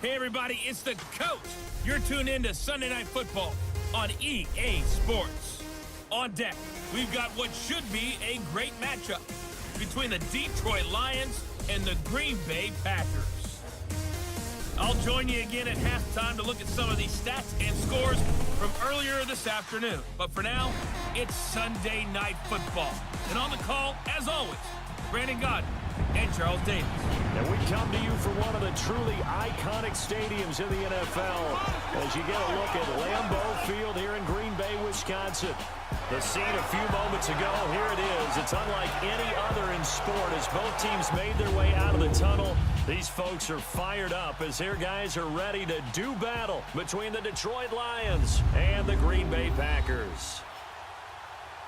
Hey everybody, it's the coach. You're tuned in to Sunday Night Football on EA Sports. On deck, we've got what should be a great matchup between the Detroit Lions and the Green Bay Packers. I'll join you again at halftime to look at some of these stats and scores from earlier this afternoon. But for now, it's Sunday Night Football. And on the call, as always, Brandon Godden and Charles Davis. And we come to you from one of the truly iconic stadiums in the NFL as you get a look at Lambeau Field here in Green Bay, Wisconsin. The scene a few moments ago, here it is. It's unlike any other in sport as both teams made their way out of the tunnel. These folks are fired up as their guys are ready to do battle between the Detroit Lions and the Green Bay Packers.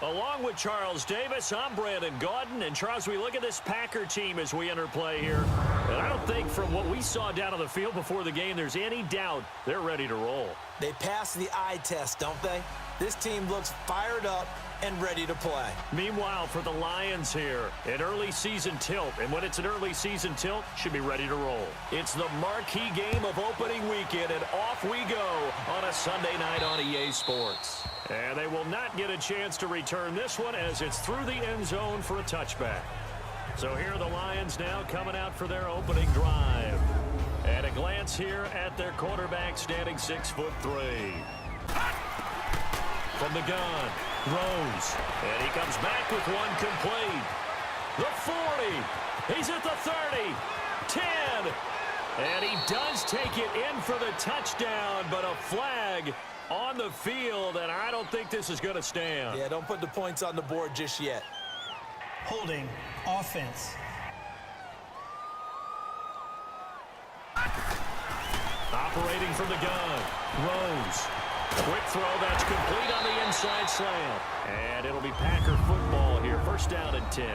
Along with Charles Davis, I'm Brandon Godden. And Charles, we look at this Packer team as we enter play here. And I don't think from what we saw down on the field before the game, there's any doubt they're ready to roll. They passed the eye test, don't they? This team looks fired up and ready to play. Meanwhile, for the Lions here, an early season tilt. And when it's an early season tilt, should be ready to roll. It's the marquee game of opening weekend, and off we go on a Sunday night on EA Sports. And they will not get a chance to return this one as it's through the end zone for a touchback. So here are the Lions now coming out for their opening drive. And a glance here at their quarterback standing 6'3". From the gun, Rose. And he comes back with one complete. The 40. He's at the 30. 10. And he does take it in for the touchdown, but a flag on the field, and I don't think this is going to stand. Yeah, don't put the points on the board just yet. Holding offense. Operating from the gun, Rose. Quick throw that's complete on the inside slant. And it'll be Packer football here. First down and 10.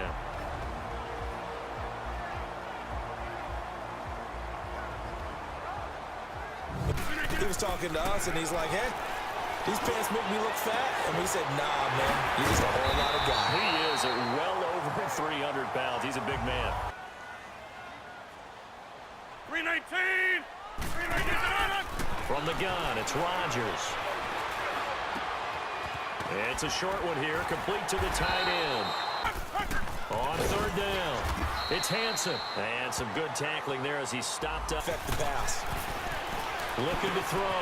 He was talking to us, and he's like, hey, these pants make me look fat. And we said, nah, man, you're just a whole lot of guy. He is well over 300 pounds. He's a big man. 319! 319! From the gun, it's Rodgers. It's a short one here, complete to the tight end. On third down, it's Hanson. And some good tackling there as he stopped up. Affect the pass. Looking to throw.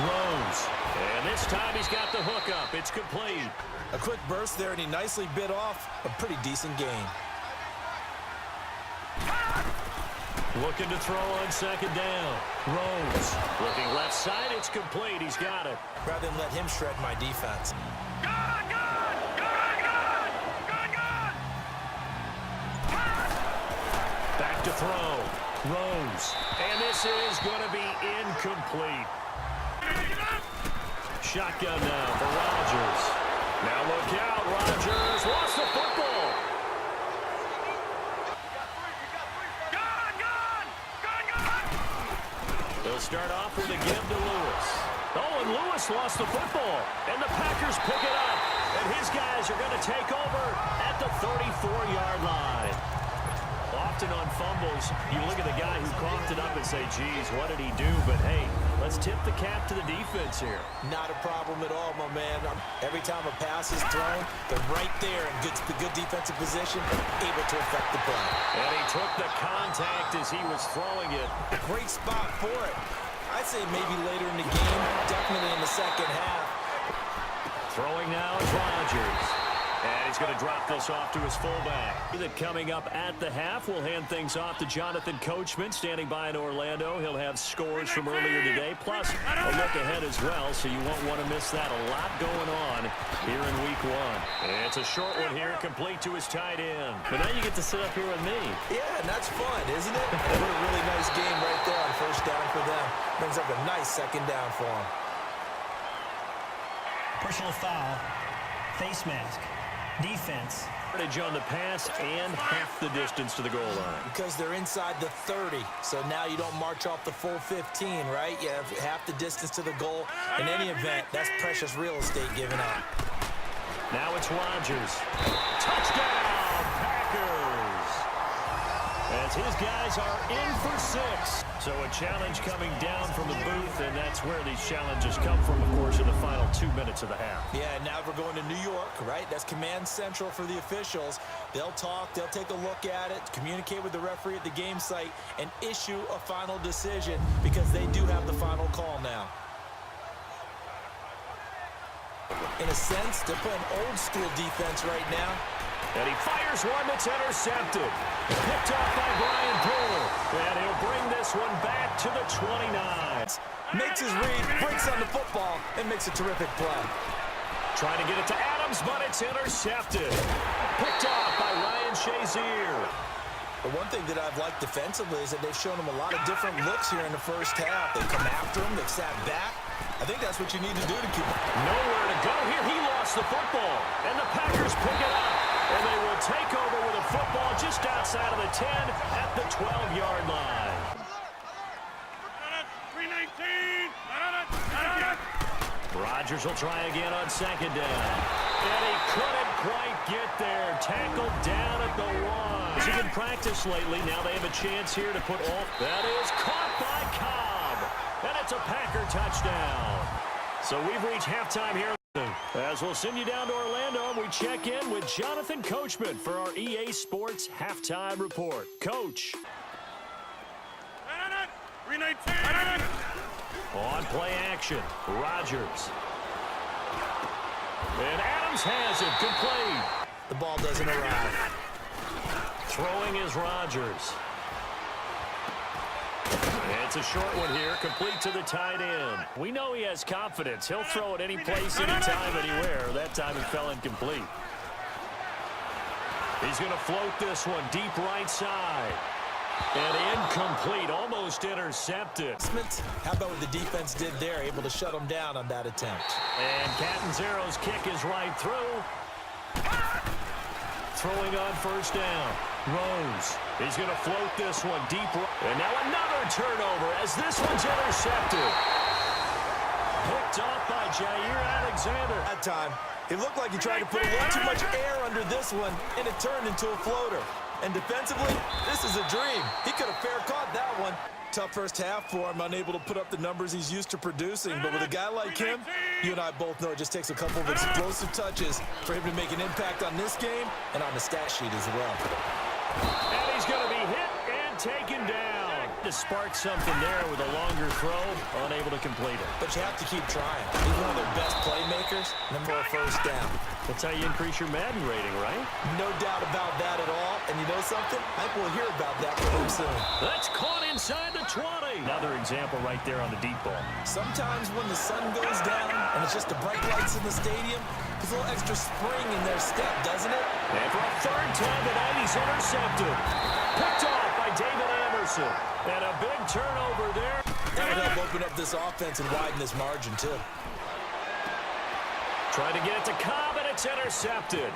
Rose. And this time he's got the hook up. It's complete. A quick burst there, and he nicely bit off a pretty decent gain. Looking to throw on second down. Rose. Looking left side. It's complete. He's got it. Rather than let him shred my defense. Back to throw. Rose. And this is going to be incomplete. Shotgun now for Rodgers. Now look out. Rodgers lost the football. They'll start off with a give to Lewis. Oh, and Lewis lost the football. And the Packers pick it up. And his guys are going to take over at the 34-yard line. Often on fumbles, you look at the guy who coughed it up and say, geez, what did he do? But, hey, let's tip the cap to the defense here. Not a problem at all, my man. Every time a pass is thrown, they're right there in good defensive position, able to affect the play. And he took the contact as he was throwing it. Great spot for it. I'd say maybe later in the game, definitely in the second half. Throwing now is Rodgers. And he's going to drop this off to his fullback. Coming up at the half, we'll hand things off to Jonathan Coachman, standing by in Orlando. He'll have scores from earlier today, plus a look ahead as well, so you won't want to miss that. A lot going on here in Week 1. And it's a short one here, complete to his tight end. But now you get to sit up here with me. Yeah, and that's fun, isn't it? What a really nice game right there on first down for them. Brings up a nice second down for them. Personal foul. Face mask. Defense. On the pass and half the distance to the goal line. Because they're inside the 30, so now you don't march off the full 15, right? You have half the distance to the goal. In any event, that's precious real estate given up. Now it's Rodgers. Touchdown, Packers! As his guys are in for 6. So a challenge coming down from the booth, and that's where these challenges come from, of course, in the final 2 minutes of the half. Yeah, now we're going to New York, right? That's command central for the officials. They'll talk, they'll take a look at it, communicate with the referee at the game site, and issue a final decision because they do have the final call now. In a sense, they're playing old school defense right now. And he fires one that's intercepted. Picked off by Brian Poole. And he'll bring this one back to the 29. Makes his read, breaks on the football, and makes a terrific play. Trying to get it to Adams, but it's intercepted. Picked off by Ryan Shazier. The one thing that I've liked defensively is that they've shown him a lot of different looks here in the first half. They've come after him, they've sat back. I think that's what you need to do to keep him. Nowhere to go here. He lost the football. And the Packers pick it up. And they will take over with a football just outside of the 10 at the 12-yard line. 319. Rodgers will try again on second down. And he couldn't quite get there. Tackled down at the 1. He's been practice lately. Now they have a chance here to put all. That is caught by Cobb. And it's a Packer touchdown. So we've reached halftime here. As we'll send you down to Orlando, and we check in with Jonathan Coachman for our EA Sports Halftime Report. Coach. 319. On play action, Rodgers. And Adams has it, complete. The ball doesn't arrive. Throwing is Rodgers. It's a short one here, complete to the tight end. We know he has confidence. He'll throw it any place, anytime, anywhere. That time it fell incomplete. He's going to float this one deep right side. And incomplete, almost intercepted. How about what the defense did there, able to shut him down on that attempt. And Catanzaro's kick is right through. Throwing on first down. Rose. He's going to float this one deep. And now another turnover as this one's intercepted. Picked off by Jair Alexander. That time, it looked like he tried to put a little too much air under this one, and it turned into a floater. And defensively, this is a dream. He could have fair caught that one. Tough first half for him, unable to put up the numbers he's used to producing. But with a guy like him, you and I both know it just takes a couple of explosive touches for him to make an impact on this game and on the stat sheet as well. And he's going to be hit and taken down. To spark something there with a longer throw, unable to complete it. But you have to keep trying. He's one of their best playmakers, and for a first down. That's how you increase your Madden rating, right? No doubt about that at all. And you know something? I think we'll hear about that from him soon. That's caught inside the 20. Another example right there on the deep ball. Sometimes when the sun goes down and it's just the bright lights in the stadium, there's a little extra spring in their step, doesn't it? And for a third time tonight, he's intercepted. Picked off by David Anderson. And a big turnover there. That would help open up this offense and widen this margin, too. Trying to get it to Cobb, and it's intercepted.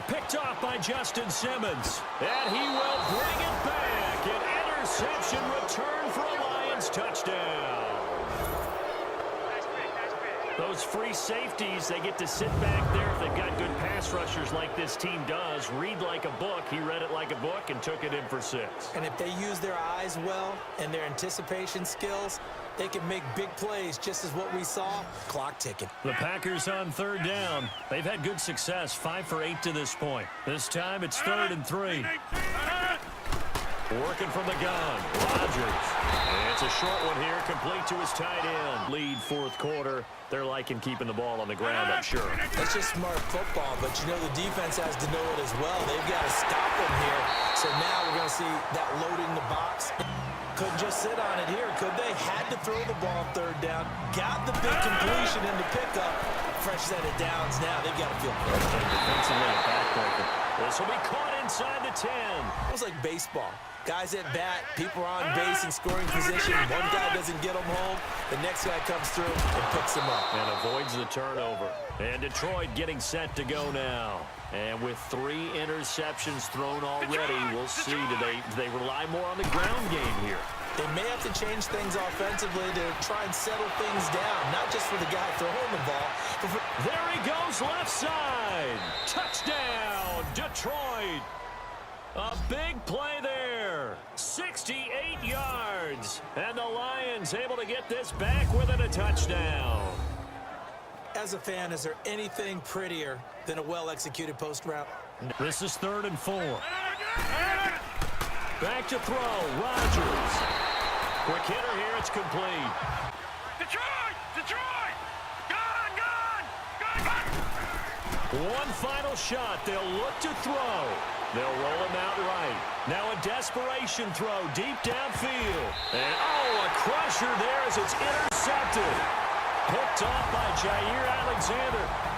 Picked off by Justin Simmons. And he will bring it back. An interception return for a Lions touchdown. Those free safeties, they get to sit back there if they've got good pass rushers like this team does. Read like a book. He read it like a book and took it in for 6. And if they use their eyes well and their anticipation skills, they can make big plays, just as what we saw. Clock ticking. The Packers on third down. They've had good success, 5 for 8 to this point. This time it's 3rd and 3. Working from the gun, Rodgers. And it's a short one here, complete to his tight end. Lead fourth quarter. They're liking keeping the ball on the ground, I'm sure. That's just smart football, but you know the defense has to know it as well. They've got to stop them here. So now we're going to see that loading the box. Couldn't just sit on it here, could they? Had to throw the ball on third down. Got the big completion into pickup. Fresh set of downs now. They've got to feel good. Defensively, a backbreaker. This will be caught inside the 10. It was like baseball. Guys at bat, people are on base in scoring position. One guy doesn't get them home. The next guy comes through and picks them up. And avoids the turnover. And Detroit getting set to go now. And with 3 interceptions thrown already, we'll see. Do they rely more on the ground game here? They may have to change things offensively to try and settle things down. Not just for the guy throwing the ball, but for... There he goes, left side. Touchdown, Detroit. A big play there. 68 yards. And the Lions able to get this back within a touchdown. As a fan, is there anything prettier than a well-executed post route? This is 3rd and 4. Back to throw, Rodgers. Quick hitter here, it's complete. Detroit! Detroit! Gone! One final shot, they'll look to throw. They'll roll him out right. Now a desperation throw deep downfield. And a crusher there as it's intercepted. Picked off by Jair Alexander.